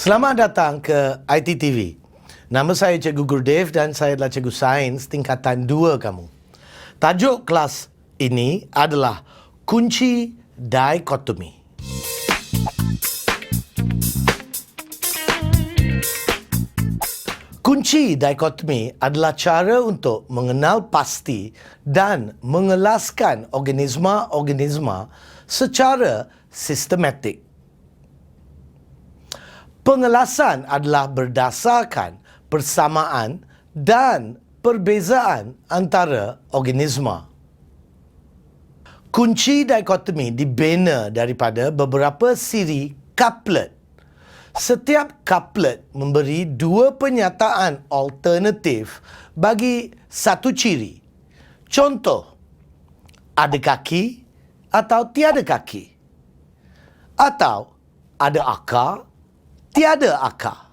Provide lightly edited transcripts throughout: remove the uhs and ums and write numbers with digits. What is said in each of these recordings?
Selamat datang ke ITTV. Nama saya Cikgu Gurdev dan saya adalah Cikgu Sains tingkatan 2 kamu. Tajuk kelas ini adalah kunci dikotomi. Kunci dikotomi adalah cara untuk mengenal pasti dan mengelaskan organisma-organisma secara sistematik. Pengelasan adalah berdasarkan persamaan dan perbezaan antara organisma. Kunci dikotomi dibina daripada beberapa siri couplet. Setiap couplet memberi dua penyataan alternatif bagi satu ciri. Contoh, ada kaki atau tiada kaki. Atau ada akar, tiada akar.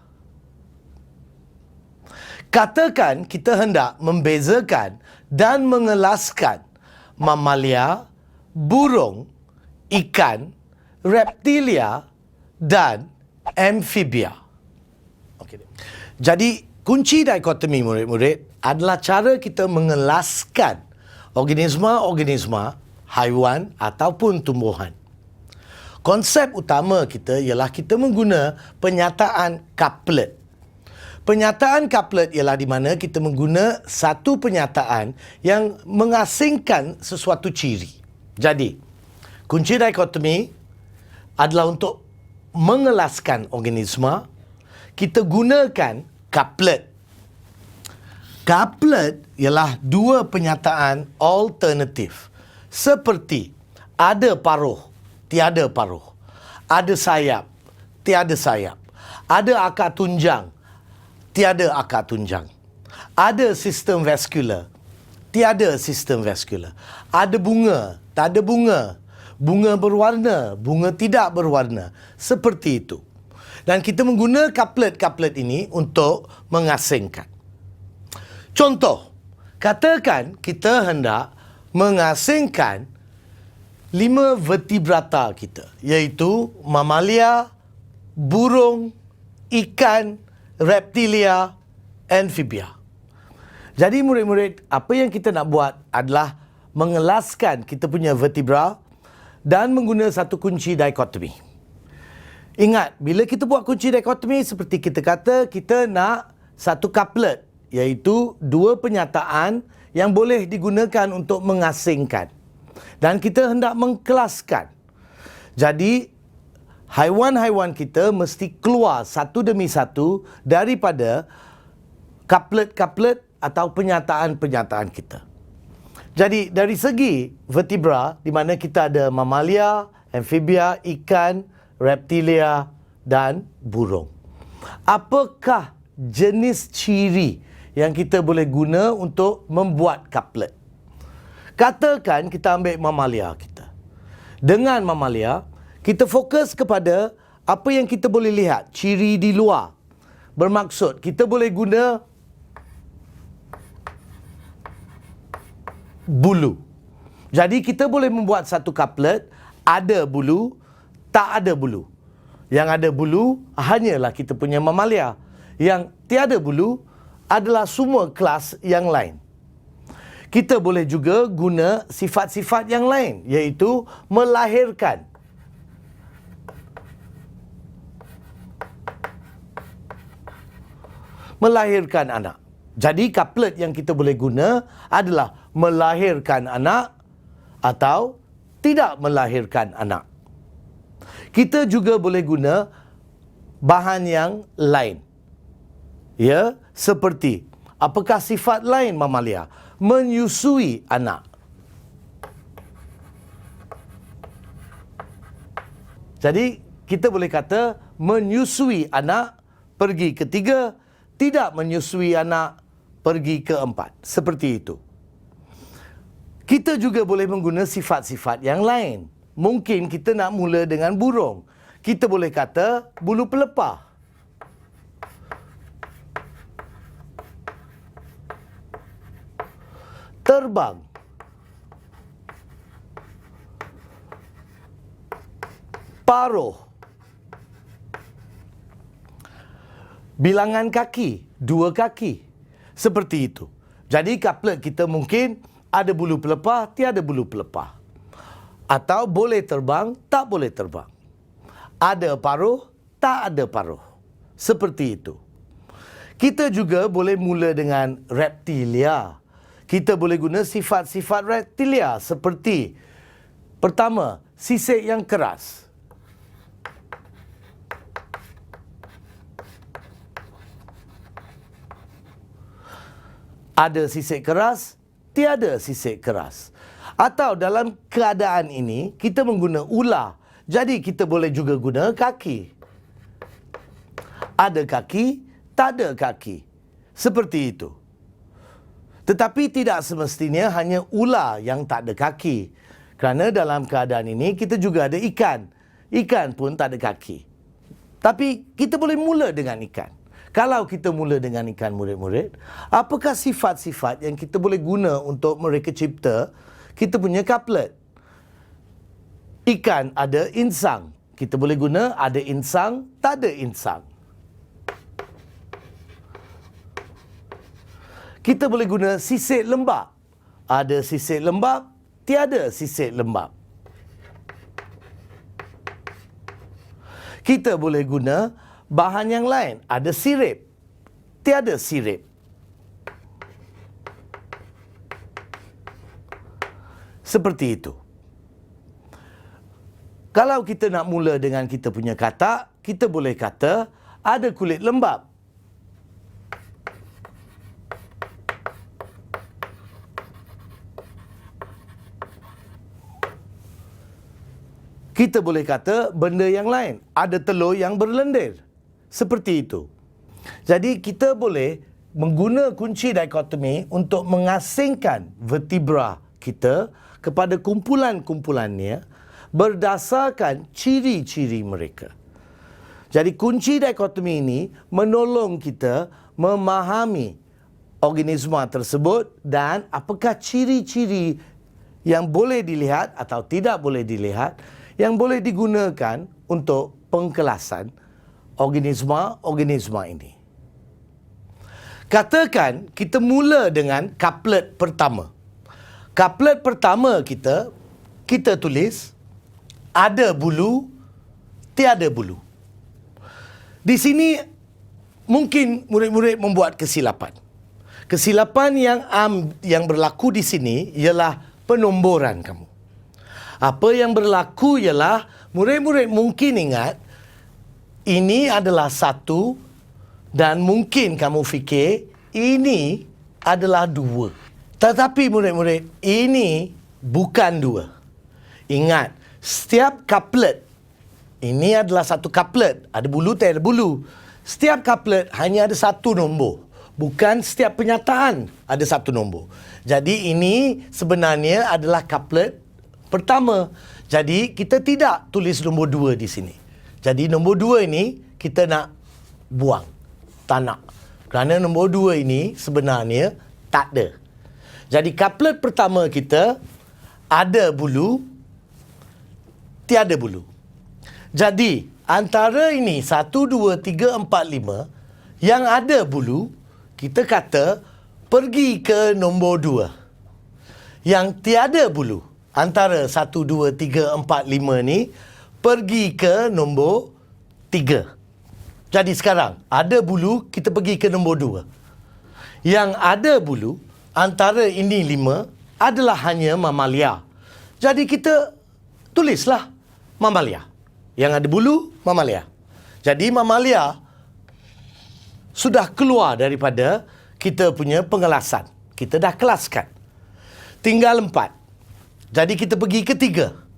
Katakan kita hendak membezakan dan mengelaskan mamalia, burung, ikan, reptilia dan amfibia. Okey. Jadi, kunci dikotomi murid-murid adalah cara kita mengelaskan organisma-organisma, haiwan ataupun tumbuhan. Konsep utama kita ialah kita mengguna penyataan couplet. Penyataan couplet ialah di mana kita mengguna satu penyataan yang mengasingkan sesuatu ciri. Jadi, kunci dikotomi adalah untuk mengelaskan organisma. Kita gunakan couplet. Couplet ialah dua penyataan alternatif. Seperti ada paruh, tiada paruh. Ada sayap, tiada sayap. Ada akar tunjang, tiada akar tunjang. Ada sistem vaskular, tiada sistem vaskular. Ada bunga, tak ada bunga. Bunga berwarna, bunga tidak berwarna. Seperti itu. Dan kita menggunakan couplet-couplet ini untuk mengasingkan. Contoh, katakan kita hendak mengasingkan 5 vertebrata kita, iaitu mamalia, burung, ikan, reptilia, amfibia. Jadi murid-murid, apa yang kita nak buat adalah mengelaskan kita punya vertebra dan menggunakan satu kunci dikotomi. Ingat, bila kita buat kunci dikotomi, seperti kita kata, kita nak satu couplet, iaitu dua penyataan yang boleh digunakan untuk mengasingkan. Dan kita hendak mengkelaskan. Jadi, haiwan-haiwan kita mesti keluar satu demi satu daripada couplet-couplet atau penyataan-penyataan kita. Jadi, dari segi vertebra, di mana kita ada mamalia, amfibia, ikan, reptilia dan burung. Apakah jenis ciri yang kita boleh guna untuk membuat couplet? Katakan kita ambil mamalia kita. Dengan mamalia, kita fokus kepada apa yang kita boleh lihat, ciri di luar. Bermaksud, kita boleh guna bulu. Jadi, kita boleh membuat satu couplet, ada bulu, tak ada bulu. Yang ada bulu, hanyalah kita punya mamalia. Yang tiada bulu adalah semua kelas yang lain. Kita boleh juga guna sifat-sifat yang lain, iaitu melahirkan. Melahirkan anak. Jadi, couplet yang kita boleh guna adalah melahirkan anak atau tidak melahirkan anak. Kita juga boleh guna bahan yang lain. Ya, seperti apakah sifat lain mamalia? Menyusui anak. Jadi, kita boleh kata menyusui anak, pergi ke 3, tidak menyusui anak, pergi ke 4. Seperti itu. Kita juga boleh menggunakan sifat-sifat yang lain. Mungkin kita nak mula dengan burung. Kita boleh kata bulu pelepah. Terbang. Paruh. Bilangan kaki, 2 kaki. Seperti itu. Jadi couplet kita mungkin ada bulu pelepah, tiada bulu pelepah. Atau boleh terbang, tak boleh terbang. Ada paruh, tak ada paruh. Seperti itu. Kita juga boleh mula dengan reptilia. Kita boleh guna sifat-sifat reptilia seperti pertama, sisik yang keras. Ada sisik keras, tiada sisik keras. Atau dalam keadaan ini, kita mengguna ular. Jadi kita boleh juga guna kaki. Ada kaki, tak ada kaki. Seperti itu. Tetapi tidak semestinya hanya ular yang tak ada kaki. Kerana dalam keadaan ini kita juga ada ikan. Ikan pun tak ada kaki. Tapi kita boleh mula dengan ikan. Kalau kita mula dengan ikan, murid-murid, apakah sifat-sifat yang kita boleh guna untuk mereka cipta kita punya couplet? Ikan ada insang. Kita boleh guna ada insang, tak ada insang. Kita boleh guna sisik lembap. Ada sisik lembap, tiada sisik lembap. Kita boleh guna bahan yang lain. Ada sirip, tiada sirip. Seperti itu. Kalau kita nak mula dengan kita punya kata, kita boleh kata ada kulit lembap. Kita boleh kata benda yang lain. Ada telur yang berlendir. Seperti itu. Jadi kita boleh mengguna kunci dikotomi untuk mengasingkan vertebra kita kepada kumpulan-kumpulannya berdasarkan ciri-ciri mereka. Jadi kunci dikotomi ini menolong kita memahami organisma tersebut dan apakah ciri-ciri yang boleh dilihat atau tidak boleh dilihat yang boleh digunakan untuk pengkelasan organisma-organisma ini. Katakan kita mula dengan couplet pertama. Couplet pertama kita tulis ada bulu, tiada bulu. Di sini mungkin murid-murid membuat kesilapan. Kesilapan yang berlaku di sini ialah penomboran kamu. Apa yang berlaku ialah murid-murid mungkin ingat ini adalah 1 dan mungkin kamu fikir ini adalah 2. Tetapi murid-murid ini bukan 2. Ingat, setiap couplet ini adalah satu couplet. Ada bulu, tak ada bulu. Setiap couplet hanya ada 1 nombor. Bukan setiap penyataan ada 1 nombor. Jadi ini sebenarnya adalah couplet pertama. Jadi kita tidak tulis nombor 2 di sini. Jadi nombor 2 ini kita nak buang. Tak nak. Kerana nombor 2 ini sebenarnya tak ada. Jadi couplet pertama kita ada bulu, tiada bulu. Jadi antara ini 1, 2, 3, 4, 5 yang ada bulu, kita kata pergi ke nombor 2. Yang tiada bulu, antara 1, 2, 3, 4, 5 ni pergi ke nombor 3. Jadi sekarang ada bulu, kita pergi ke nombor 2. Yang ada bulu antara ini 5 adalah hanya mamalia. Jadi kita tulislah mamalia. Yang ada bulu, mamalia. Jadi mamalia sudah keluar daripada kita punya pengelasan. Kita dah kelaskan. Tinggal 4. Jadi kita pergi ke 3.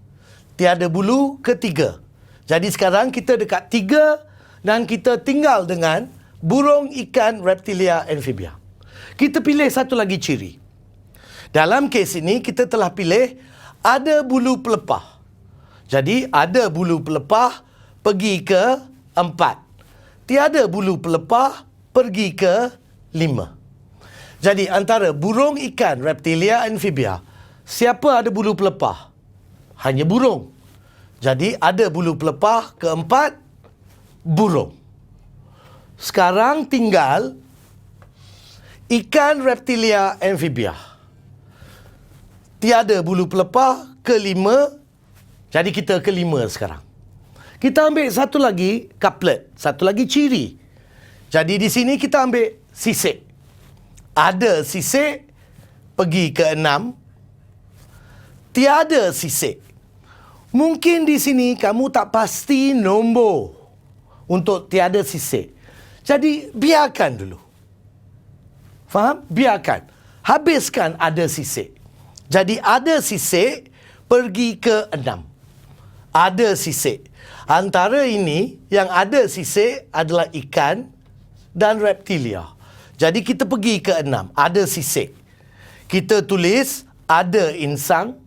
Tiada bulu ke 3. Jadi sekarang kita dekat 3 dan kita tinggal dengan burung, ikan, reptilia, amfibia. Kita pilih satu lagi ciri. Dalam kes ini kita telah pilih ada bulu pelepah. Jadi ada bulu pelepah pergi ke 4. Tiada bulu pelepah pergi ke 5. Jadi antara burung, ikan, reptilia, amfibia, siapa ada bulu pelepah? Hanya burung. Jadi ada bulu pelepah keempat, burung. Sekarang tinggal ikan, reptilia, amfibia. Tiada bulu pelepah, kelima. Jadi kita kelima sekarang. Kita ambil satu lagi couplet, satu lagi ciri. Jadi di sini kita ambil sisik. Ada sisik, pergi ke 6. Tiada sisik. Mungkin di sini kamu tak pasti nombor untuk tiada sisik. Jadi biarkan dulu. Faham? Biarkan. Habiskan ada sisik. Jadi ada sisik, pergi ke 6. Ada sisik. Antara ini, yang ada sisik adalah ikan dan reptilia. Jadi kita pergi ke 6. Ada sisik. Kita tulis ada insang,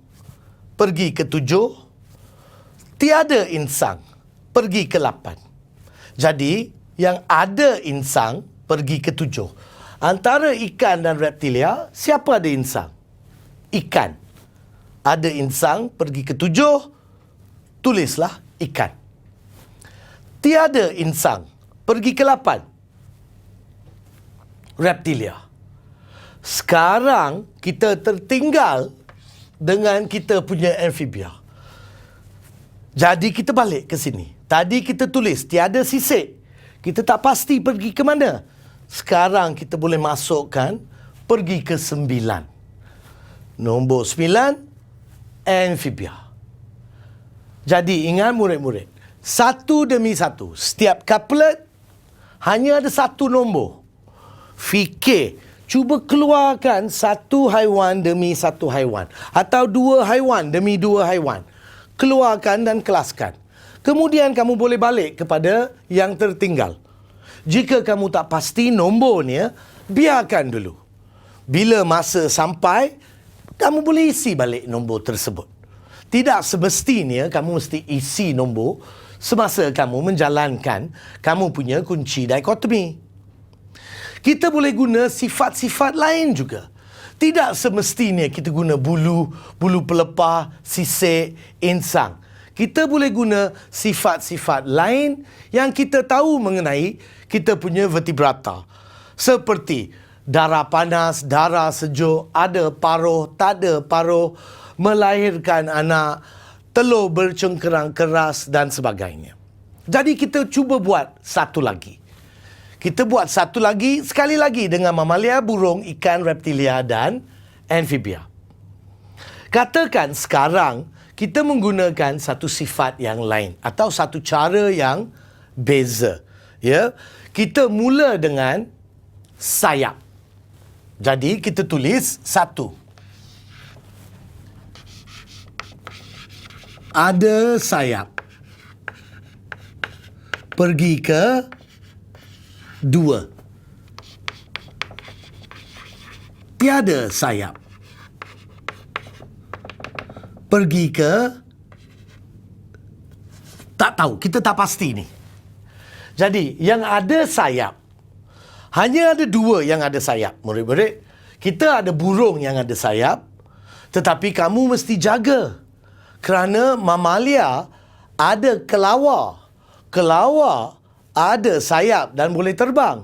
pergi ke 7. Tiada insang, pergi ke 8. Jadi, yang ada insang, pergi ke 7. Antara ikan dan reptilia, siapa ada insang? Ikan. Ada insang, pergi ke 7. Tulislah ikan. Tiada insang, pergi ke 8. Reptilia. Sekarang, kita tertinggal dengan kita punya amfibia. Jadi kita balik ke sini. Tadi kita tulis tiada sisik. Kita tak pasti pergi ke mana. Sekarang kita boleh masukkan pergi ke 9. Nombor 9, amfibia. Jadi ingat murid-murid, satu demi satu. Setiap couplet hanya ada satu nombor. Fikir. Cuba keluarkan satu haiwan demi satu haiwan. Atau dua haiwan demi dua haiwan. Keluarkan dan kelaskan. Kemudian kamu boleh balik kepada yang tertinggal. Jika kamu tak pasti nombornya, biarkan dulu. Bila masa sampai, kamu boleh isi balik nombor tersebut. Tidak semestinya kamu mesti isi nombor semasa kamu menjalankan kamu punya kunci dikotomi. Kita boleh guna sifat-sifat lain juga. Tidak semestinya kita guna bulu pelepah, sisik, insang. Kita boleh guna sifat-sifat lain yang kita tahu mengenai kita punya vertebrata. Seperti darah panas, darah sejuk, ada paruh, tak ada paruh, melahirkan anak, telur bercengkerang keras dan sebagainya. Jadi kita cuba buat satu lagi. Kita buat satu lagi, sekali lagi dengan mamalia, burung, ikan, reptilia dan amfibia. Katakan sekarang kita menggunakan satu sifat yang lain atau satu cara yang beza. Ya, kita mula dengan sayap. Jadi kita tulis satu. Ada sayap. Pergi ke 2. Tiada sayap. Pergi ke... Tak tahu, kita tak pasti ni. Jadi, yang ada sayap, hanya ada 2 yang ada sayap, murid-murid. Kita ada burung yang ada sayap, tetapi kamu mesti jaga. Kerana mamalia ada kelawar. Kelawar ada sayap dan boleh terbang.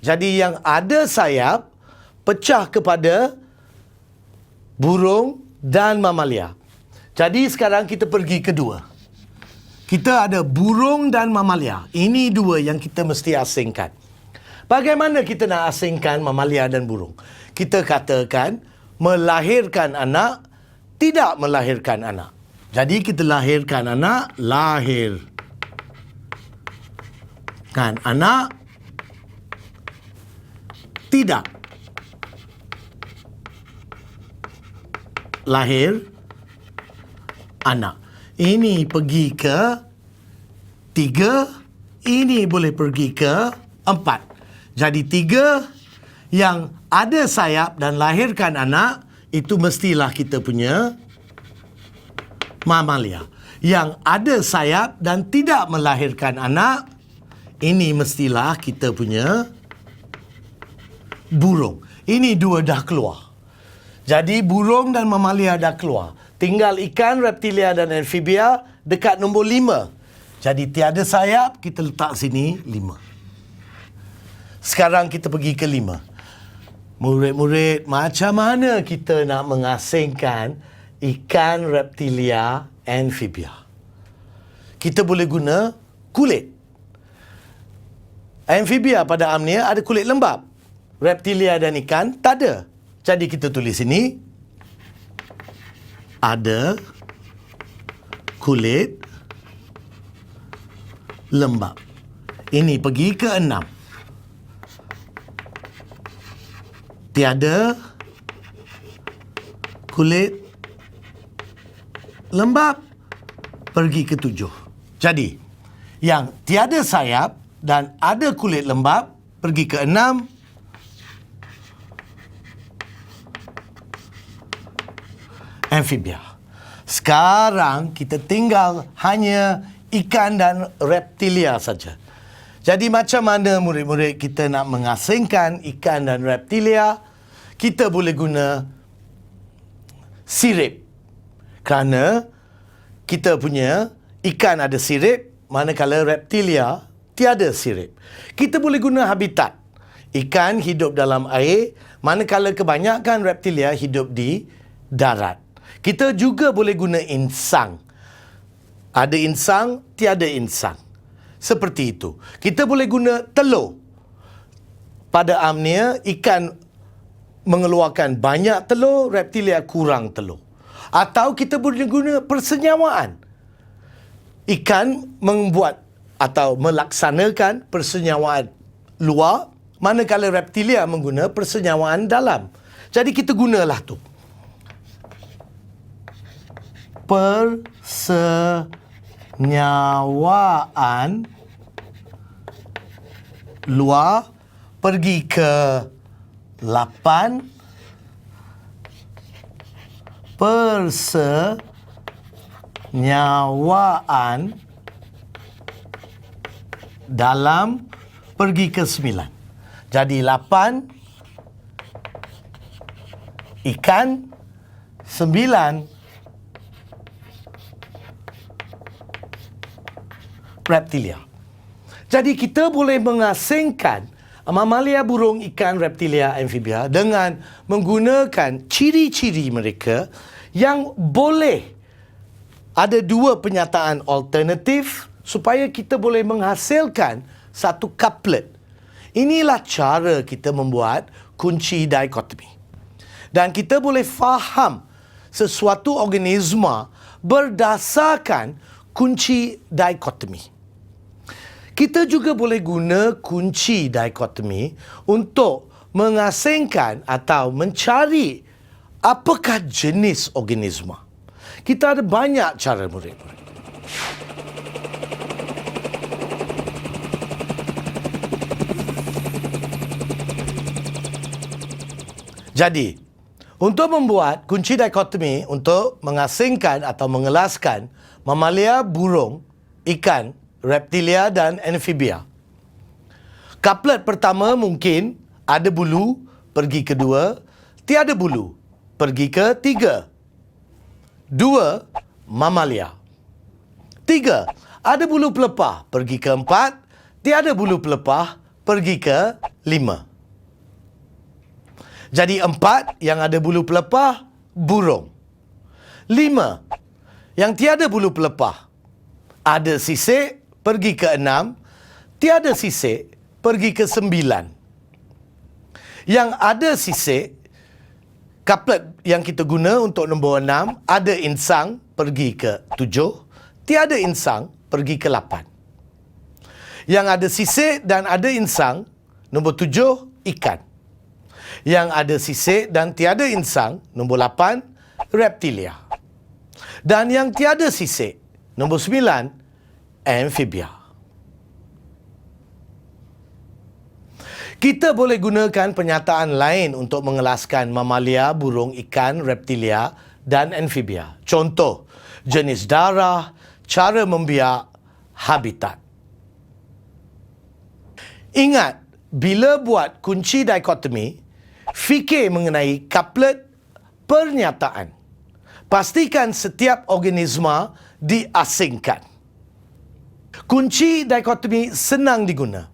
Jadi yang ada sayap pecah kepada burung dan mamalia. Jadi sekarang kita pergi ke 2. Kita ada burung dan mamalia. Ini 2 yang kita mesti asingkan. Bagaimana kita nak asingkan mamalia dan burung? Kita katakan melahirkan anak, tidak melahirkan anak. Jadi kita lahirkan anak, lahir. Kan anak tidak lahir anak. Ini pergi ke 3, ini boleh pergi ke 4. Jadi 3 yang ada sayap dan lahirkan anak, itu mestilah kita punya mamalia. Yang ada sayap dan tidak melahirkan anak, ini mestilah kita punya burung. Ini 2 dah keluar. Jadi burung dan mamalia dah keluar. Tinggal ikan, reptilia dan amfibia dekat nombor 5. Jadi tiada sayap, kita letak sini 5. Sekarang kita pergi ke 5. Murid-murid, macam mana kita nak mengasingkan ikan reptilia amphibia? Kita boleh guna kulit. Amphibia pada amnia ada kulit lembap. Reptilia dan ikan tak ada. Jadi kita tulis sini, ada kulit lembap. Ini pergi ke 6. Tiada kulit lembap, pergi ke 7. Jadi, yang tiada sayap dan ada kulit lembap, pergi ke 6. Amphibia. Sekarang kita tinggal hanya ikan dan reptilia saja. Jadi macam mana murid-murid kita nak mengasingkan ikan dan reptilia? Kita boleh guna sirip. Kerana kita punya ikan ada sirip, manakala reptilia tiada sirip. Kita boleh guna habitat. Ikan hidup dalam air, manakala kebanyakan reptilia hidup di darat. Kita juga boleh guna insang. Ada insang, tiada insang. Seperti itu. Kita boleh guna telur. Pada amnia, ikan mengeluarkan banyak telur, reptilia kurang telur. Atau kita boleh guna persenyawaan. Ikan membuat atau melaksanakan persenyawaan luar, manakala reptilia mengguna persenyawaan dalam. Jadi kita gunalah tu. Persenyawaan luar pergi ke 8. Persenyawaan dalam pergi ke 9. Jadi 8 ikan, 9 reptilia. Jadi kita boleh mengasingkan mamalia, burung, ikan, reptilia, amphibia dengan menggunakan ciri-ciri mereka yang boleh ada 2 penyataan alternatif supaya kita boleh menghasilkan satu couplet. Inilah cara kita membuat kunci dikotomi. Dan kita boleh faham sesuatu organisma berdasarkan kunci dikotomi. Kita juga boleh guna kunci dikotomi untuk mengasingkan atau mencari apakah jenis organisma. Kita ada banyak cara, murid-murid. Jadi, untuk membuat kunci dikotomi untuk mengasingkan atau mengelaskan mamalia, burung, ikan, reptilia dan amphibia. Couplet pertama mungkin ada bulu, pergi ke 2. Tiada bulu, pergi ke 3. 2, mamalia. 3, ada bulu pelepah, pergi ke 4. Tiada bulu pelepah, pergi ke 5. Jadi 4 yang ada bulu pelepah, burung. 5 yang tiada bulu pelepah, ada sisik, pergi ke 6. Tiada sisik, pergi ke 9. Yang ada sisik, couplet yang kita guna untuk nombor 6, ada insang, pergi ke 7. Tiada insang, pergi ke 8. Yang ada sisik dan ada insang, nombor 7, ikan. Yang ada sisik dan tiada insang, nombor 8, reptilia. Dan yang tiada sisik, nombor 9, amphibia. Kita boleh gunakan penyataan lain untuk mengelaskan mamalia, burung, ikan, reptilia dan amphibia. Contoh, jenis darah, cara membiak, habitat. Ingat, bila buat kunci dikotomi, fikir mengenai couplet pernyataan. Pastikan setiap organisma diasingkan. Kunci dikotomi senang diguna.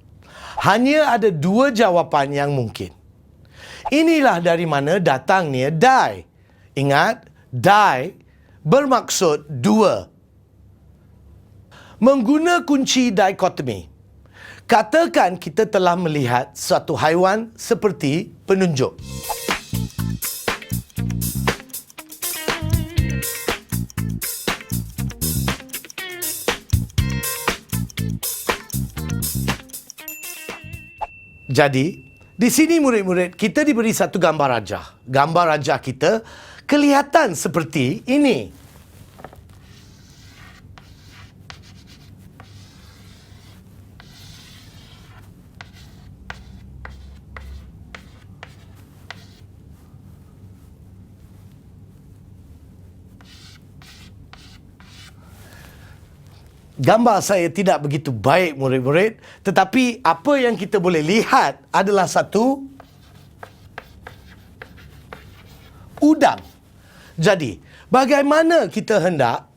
Hanya ada dua jawapan yang mungkin. Inilah dari mana datangnya die. Ingat, die bermaksud dua. Mengguna kunci dikotomi, katakan kita telah melihat suatu haiwan seperti penunjuk. Jadi, di sini murid-murid kita diberi satu gambar raja. Gambar raja kita kelihatan seperti ini. Gambar saya tidak begitu baik murid-murid, tetapi apa yang kita boleh lihat adalah satu udang. Jadi, bagaimana kita hendak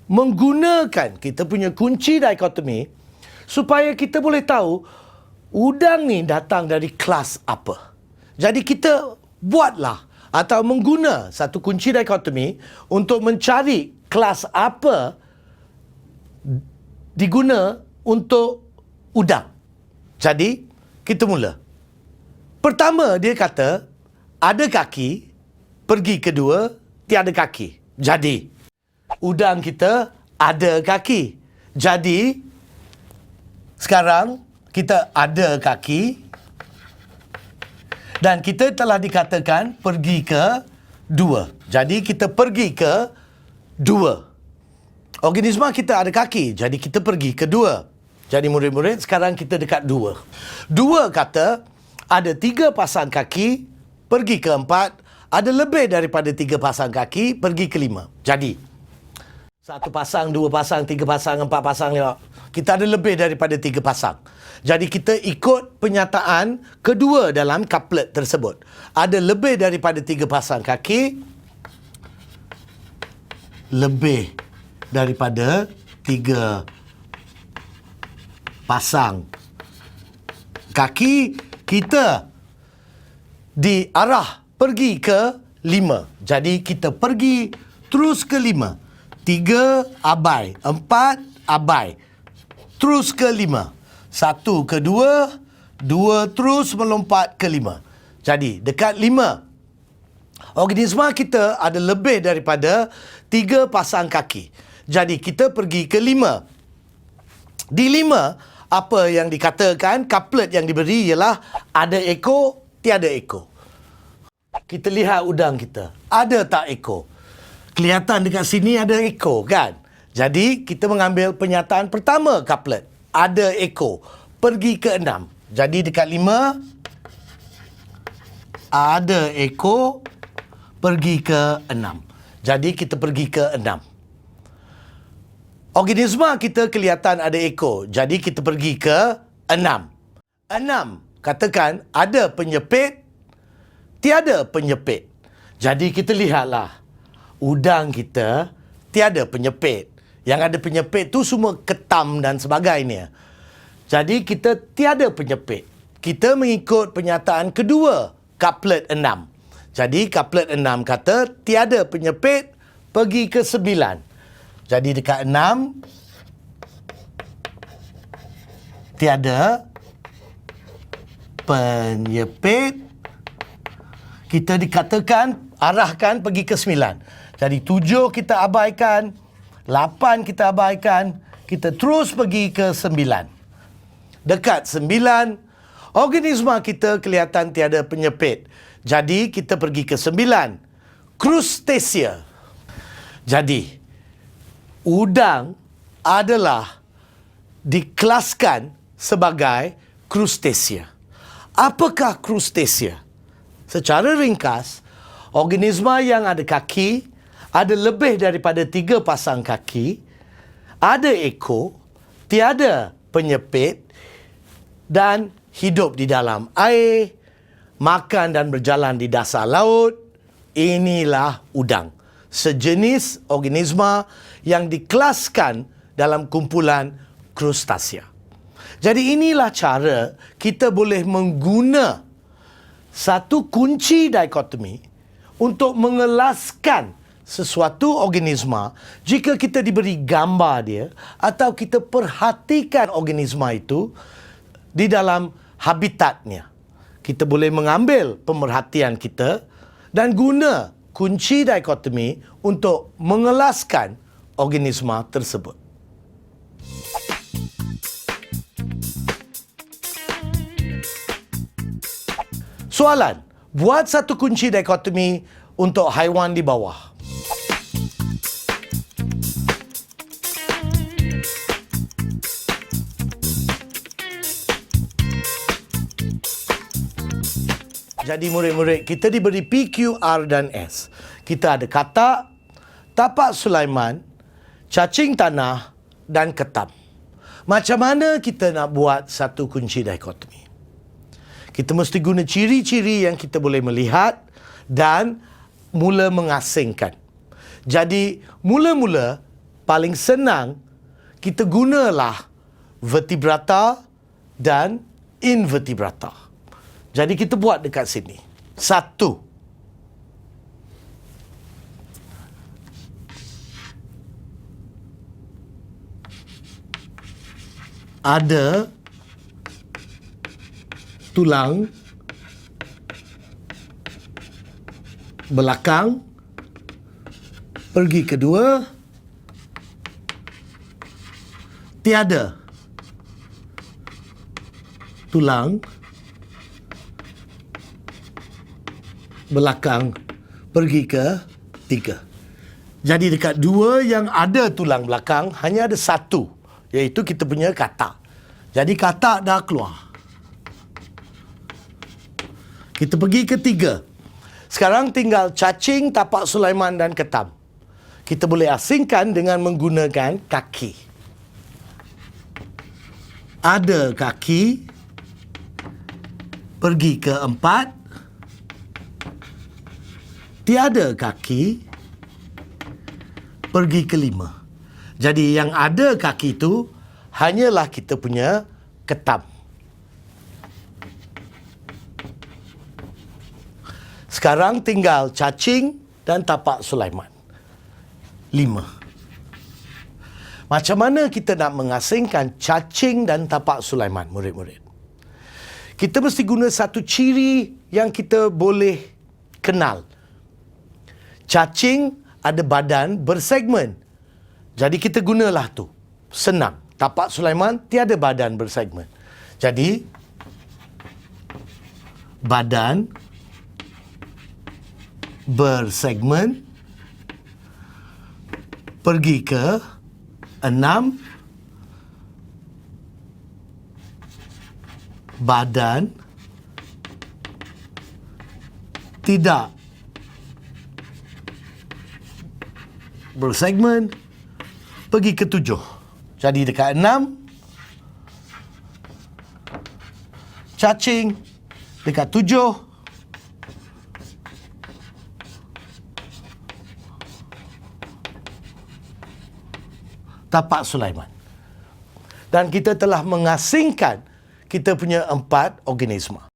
menggunakan kita punya kunci dikotomi supaya kita boleh tahu udang ni datang dari kelas apa. Jadi kita buatlah atau mengguna satu kunci dikotomi untuk mencari kelas apa diguna untuk udang. Jadi, kita mula. Pertama, dia kata, ada kaki, pergi kedua, tiada kaki. Jadi, udang kita ada kaki. Jadi, sekarang kita ada kaki dan kita telah dikatakan pergi ke dua. Jadi, kita pergi ke dua. Organisma kita ada kaki, jadi kita pergi ke dua. Jadi murid-murid, sekarang kita dekat dua. Dua kata, ada tiga pasang kaki, pergi ke empat. Ada lebih daripada tiga pasang kaki, pergi ke lima. Jadi, satu pasang, dua pasang, tiga pasang, empat pasang, lima. Kita ada lebih daripada tiga pasang. Jadi kita ikut penyataan kedua dalam couplet tersebut. Ada lebih daripada tiga pasang kaki, lebih daripada tiga pasang kaki, kita diarah pergi ke lima. Jadi kita pergi terus ke lima. Tiga abai, empat abai, terus ke lima. Satu ke dua, dua terus melompat ke lima. Jadi dekat lima, organisma kita ada lebih daripada tiga pasang kaki. Jadi kita pergi ke lima. Di lima, apa yang dikatakan, couplet yang diberi ialah ada ekor, tiada ekor. Kita lihat udang kita. Ada tak ekor? Kelihatan dekat sini ada ekor kan? Jadi kita mengambil penyataan pertama couplet. Ada ekor. Pergi ke enam. Jadi dekat lima, ada ekor, pergi ke enam. Jadi kita pergi ke enam. Organisma kita kelihatan ada ekor. Jadi kita pergi ke enam. Enam, katakan ada penyepit, tiada penyepit. Jadi kita lihatlah. Udang kita tiada penyepit. Yang ada penyepit tu semua ketam dan sebagainya. Jadi kita tiada penyepit. Kita mengikut penyataan kedua, couplet enam. Jadi couplet enam kata tiada penyepit, pergi ke sembilan. Jadi dekat 6, tiada penyepit. Kita dikatakan arahkan pergi ke 9. Jadi 7 kita abaikan, 8 kita abaikan, kita terus pergi ke 9. Dekat 9, organisma kita kelihatan tiada penyepit. Jadi kita pergi ke 9. Crustacea. Jadi udang adalah dikelaskan sebagai crustacea. Apakah crustacea? Secara ringkas, organisma yang ada kaki, ada lebih daripada 3 pasang kaki, ada ekor, tiada penyepit dan hidup di dalam air, makan dan berjalan di dasar laut. Inilah udang. Sejenis organisma yang dikelaskan dalam kumpulan krustacea. Jadi inilah cara kita boleh mengguna satu kunci dikotomi untuk mengelaskan sesuatu organisma jika kita diberi gambar dia atau kita perhatikan organisma itu di dalam habitatnya. Kita boleh mengambil pemerhatian kita dan guna kunci dikotomi untuk mengelaskan organisma tersebut. Soalan, buat satu kunci dikotomi untuk haiwan di bawah. Jadi murid-murid, kita diberi P, Q, R dan S. Kita ada katak, tapak Sulaiman, cacing tanah dan ketam. Macam mana kita nak buat satu kunci dikotomi? Kita mesti guna ciri-ciri yang kita boleh melihat dan mula mengasingkan. Jadi, mula-mula paling senang kita gunalah vertebrata dan invertebrata. Jadi, kita buat dekat sini. 1. Ada tulang belakang, pergi kedua, tiada tulang belakang, pergi ke tiga. Jadi dekat dua yang ada tulang belakang hanya ada satu, iaitu kita punya katak. Jadi katak dah keluar. Kita pergi ke 3. Sekarang tinggal cacing, tapak Sulaiman dan ketam. Kita boleh asingkan dengan menggunakan kaki. Ada kaki, pergi ke 4. Tiada kaki, pergi ke 5. Jadi yang ada kaki itu hanyalah kita punya ketam. Sekarang tinggal cacing dan tapak Sulaiman. 5. Macam mana kita nak mengasingkan cacing dan tapak Sulaiman, murid-murid? Kita mesti guna satu ciri yang kita boleh kenal. Cacing ada badan bersegmen. Jadi kita gunalah tu. Senang. Tapak Sulaiman tiada badan bersegmen. Jadi, badan bersegmen, pergi ke 6, badan tidak bersegmen, pergi ke 7. Jadi dekat 6, cacing, dekat 7, tapak Sulaiman. Dan kita telah mengasingkan kita punya 4 organisma.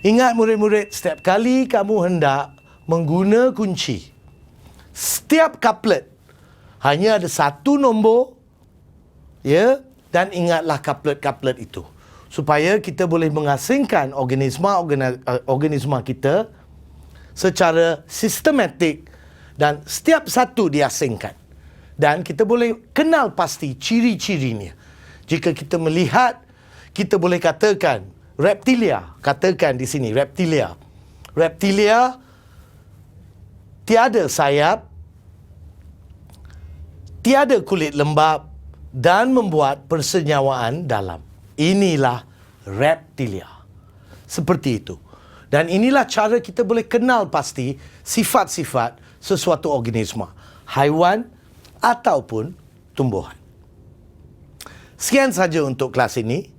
Ingat murid-murid, setiap kali kamu hendak mengguna kunci, setiap couplet hanya ada satu nombor, ya, dan ingatlah couplet-couplet itu. Supaya kita boleh mengasingkan organisma kita secara sistematik dan setiap satu diasingkan. Dan kita boleh kenal pasti ciri-cirinya. Jika kita melihat, kita boleh katakan reptilia. Katakan di sini reptilia. Reptilia tiada sayap, tiada kulit lembap, dan membuat persenyawaan dalam. Inilah reptilia. Seperti itu. Dan inilah cara kita boleh kenal pasti sifat-sifat sesuatu organisma, haiwan ataupun tumbuhan. Sekian saja untuk kelas ini.